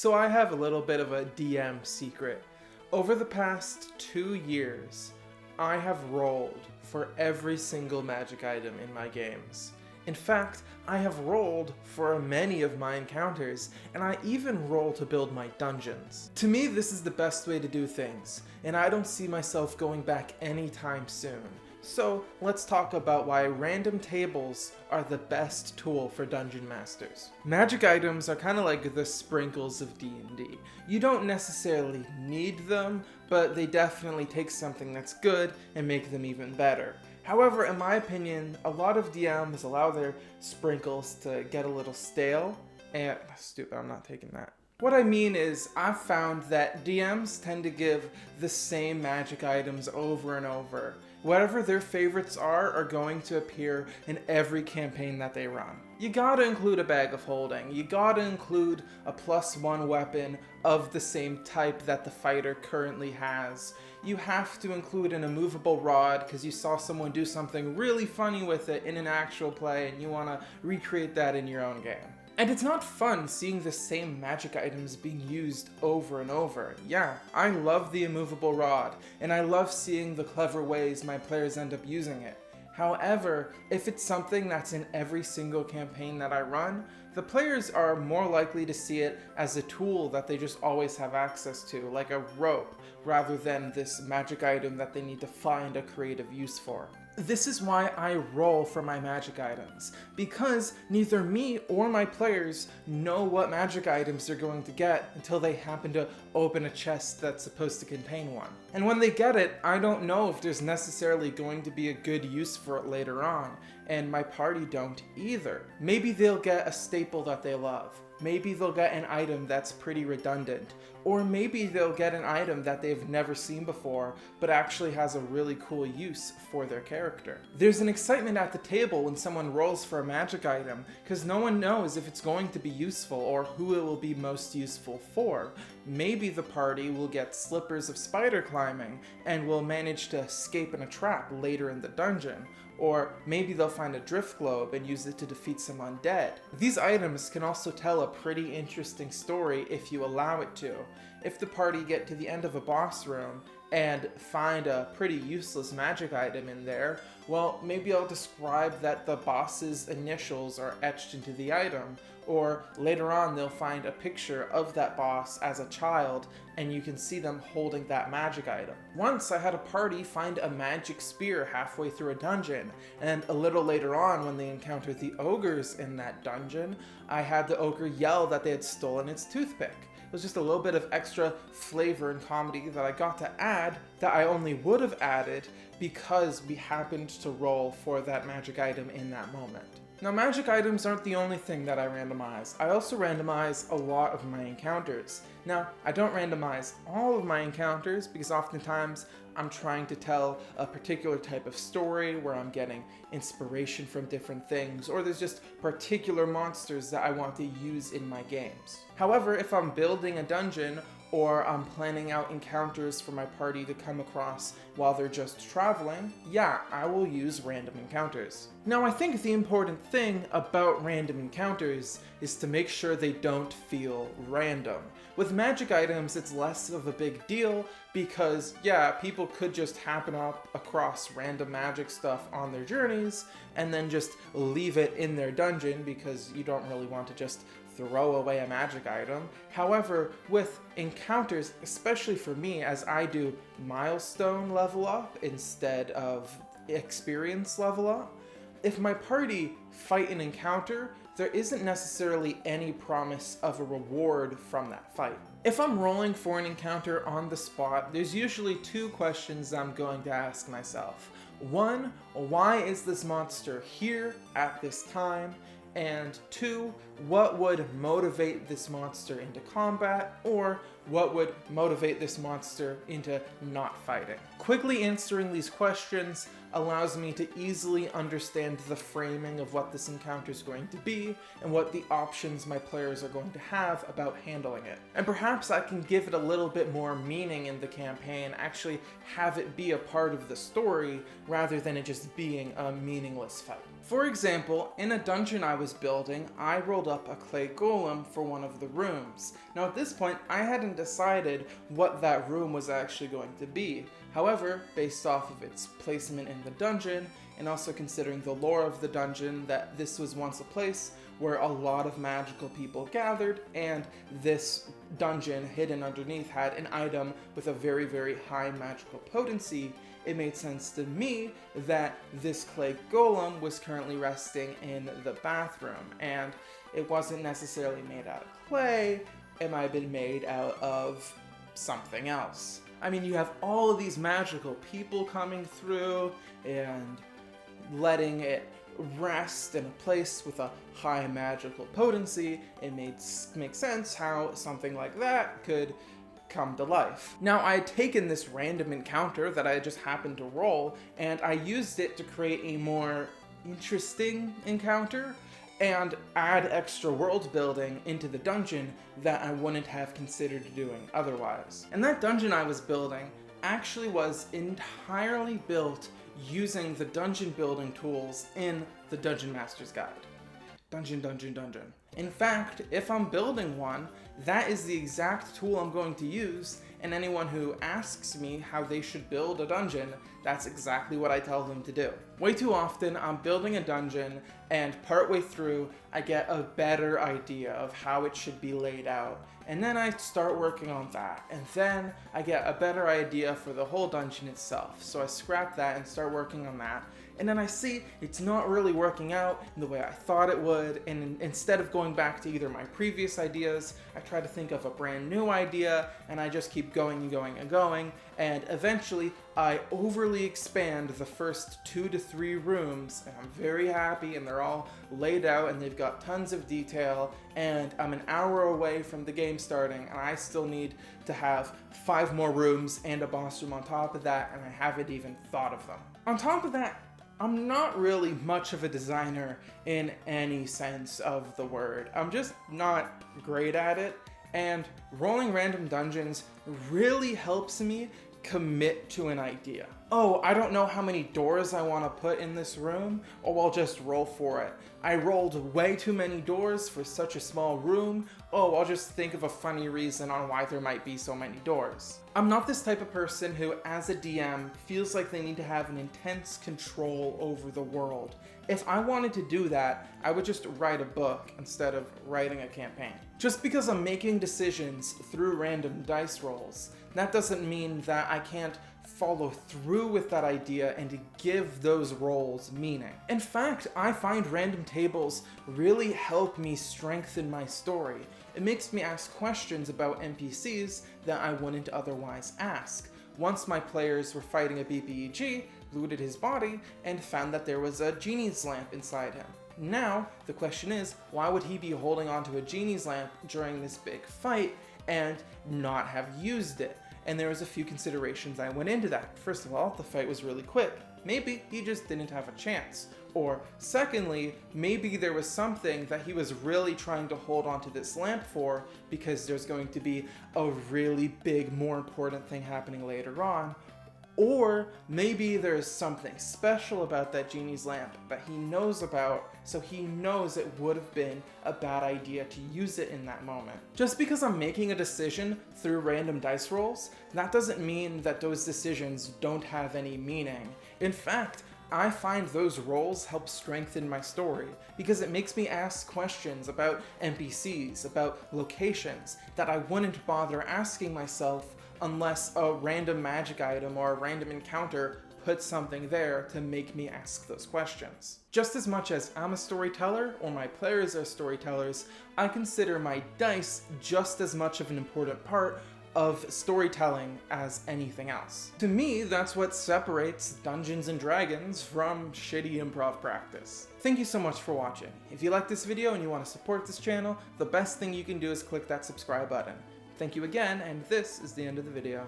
So I have a little bit of a DM secret. Over the past 2 years, I have rolled for every single magic item in my games. In fact, I have rolled for many of my encounters, and I even roll to build my dungeons. To me, this is the best way to do things, and I don't see myself going back anytime soon. So let's talk about why random tables are the best tool for dungeon masters. Magic items are kind of like the sprinkles of D&D. You don't necessarily need them, but they definitely take something that's good and make them even better. However, in my opinion, a lot of DMs allow their sprinkles to get a little stale, and stupid, I'm not taking that. What I mean is, I've found that DMs tend to give the same magic items over and over. Whatever their favorites are going to appear in every campaign that they run. You gotta include a bag of holding. You gotta include a +1 weapon of the same type that the fighter currently has. You have to include an immovable rod because you saw someone do something really funny with it in an actual play and you wanna recreate that in your own game. And it's not fun seeing the same magic items being used over and over. Yeah, I love the immovable rod, and I love seeing the clever ways my players end up using it. However, if it's something that's in every single campaign that I run, the players are more likely to see it as a tool that they just always have access to, like a rope, rather than this magic item that they need to find a creative use for. This is why I roll for my magic items, because neither me or my players know what magic items they're going to get until they happen to open a chest that's supposed to contain one. And when they get it, I don't know if there's necessarily going to be a good use for it later on, and my party don't either. Maybe they'll get a staple that they love. Maybe they'll get an item that's pretty redundant. Or maybe they'll get an item that they've never seen before, but actually has a really cool use for their character. There's an excitement at the table when someone rolls for a magic item, because no one knows if it's going to be useful or who it will be most useful for. Maybe the party will get slippers of spider climbing, and will manage to escape in a trap later in the dungeon. Or maybe they'll find a drift globe and use it to defeat some undead. These items can also tell a pretty interesting story if you allow it to. If the party get to the end of a boss room and find a pretty useless magic item in there, well, maybe I'll describe that the boss's initials are etched into the item, or later on they'll find a picture of that boss as a child and you can see them holding that magic item. Once I had a party find a magic spear halfway through a dungeon, and a little later on when they encountered the ogres in that dungeon, I had the ogre yell that they had stolen its toothpick. It was just a little bit of extra flavor and comedy that I got to add that I only would have added because we happened to roll for that magic item in that moment. Now, magic items aren't the only thing that I randomize. I also randomize a lot of my encounters. Now, I don't randomize all of my encounters because oftentimes I'm trying to tell a particular type of story where I'm getting inspiration from different things, or there's just particular monsters that I want to use in my games. However, if I'm building a dungeon or I'm planning out encounters for my party to come across while they're just traveling, yeah, I will use random encounters. Now, I think the important thing about random encounters is to make sure they don't feel random. With magic items, it's less of a big deal because, yeah, people could just happen up across random magic stuff on their journeys and then just leave it in their dungeon because you don't really want to just throw away a magic item. However, with encounters, especially for me, as I do milestone level up instead of experience level up, if my party fight an encounter, there isn't necessarily any promise of a reward from that fight. If I'm rolling for an encounter on the spot, there's usually 2 questions I'm going to ask myself. 1, why is this monster here at this time? And 2, what would motivate this monster into combat, or what would motivate this monster into not fighting? Quickly answering these questions allows me to easily understand the framing of what this encounter is going to be and what the options my players are going to have about handling it. And perhaps I can give it a little bit more meaning in the campaign, actually have it be a part of the story rather than it just being a meaningless fight. For example, in a dungeon I was building, I rolled up a clay golem for one of the rooms. Now at this point, I hadn't decided what that room was actually going to be. However, based off of its placement in the dungeon, and also considering the lore of the dungeon, that this was once a place where a lot of magical people gathered, and this dungeon hidden underneath had an item with a very, very high magical potency, it made sense to me that this clay golem was currently resting in the bathroom, and it wasn't necessarily made out of clay, it might have been made out of something else. I mean, you have all of these magical people coming through and letting it rest in a place with a high magical potency. It makes sense how something like that could come to life. Now, I had taken this random encounter that I just happened to roll, and I used it to create a more interesting encounter and add extra world building into the dungeon that I wouldn't have considered doing otherwise. And that dungeon I was building actually was entirely built using the dungeon building tools in the Dungeon Master's Guide. Dungeon. In fact, if I'm building one, that is the exact tool I'm going to use, and anyone who asks me how they should build a dungeon, that's exactly what I tell them to do. Way too often, I'm building a dungeon, and partway through, I get a better idea of how it should be laid out, and then I start working on that, and then I get a better idea for the whole dungeon itself, so I scrap that and start working on that, and then I see it's not really working out in the way I thought it would, and instead of going back to either my previous ideas, I try to think of a brand new idea, and I just keep going and going and going, and eventually I overly expand the first 2 to 3 rooms, and I'm very happy, and they're all laid out, and they've got tons of detail, and I'm an hour away from the game starting, and I still need to have 5 more rooms and a boss room on top of that, and I haven't even thought of them. On top of that, I'm not really much of a designer in any sense of the word. I'm just not great at it, and rolling random dungeons really helps me commit to an idea. Oh, I don't know how many doors I want to put in this room, or I'll just roll for it. I rolled way too many doors for such a small room. Oh, I'll just think of a funny reason on why there might be so many doors. I'm not this type of person who, as a DM, feels like they need to have an intense control over the world. If I wanted to do that, I would just write a book instead of writing a campaign. Just because I'm making decisions through random dice rolls, that doesn't mean that I can't follow through with that idea and to give those rolls meaning. In fact, I find random tables really help me strengthen my story. It makes me ask questions about NPCs that I wouldn't otherwise ask. Once my players were fighting a BPEG, looted his body, and found that there was a genie's lamp inside him. Now, the question is, why would he be holding onto a genie's lamp during this big fight and not have used it? And there was a few considerations I went into that. First of all, the fight was really quick. Maybe he just didn't have a chance. Or secondly, maybe there was something that he was really trying to hold onto this lamp for because there's going to be a really big, more important thing happening later on. Or maybe there's something special about that genie's lamp that he knows about, so he knows it would have been a bad idea to use it in that moment. Just because I'm making a decision through random dice rolls, that doesn't mean that those decisions don't have any meaning. In fact, I find those rolls help strengthen my story because it makes me ask questions about NPCs, about locations that I wouldn't bother asking myself unless a random magic item or a random encounter puts something there to make me ask those questions. Just as much as I'm a storyteller or my players are storytellers, I consider my dice just as much of an important part of storytelling as anything else. To me, that's what separates Dungeons & Dragons from shitty improv practice. Thank you so much for watching. If you like this video and you want to support this channel, the best thing you can do is click that subscribe button. Thank you again, and this is the end of the video.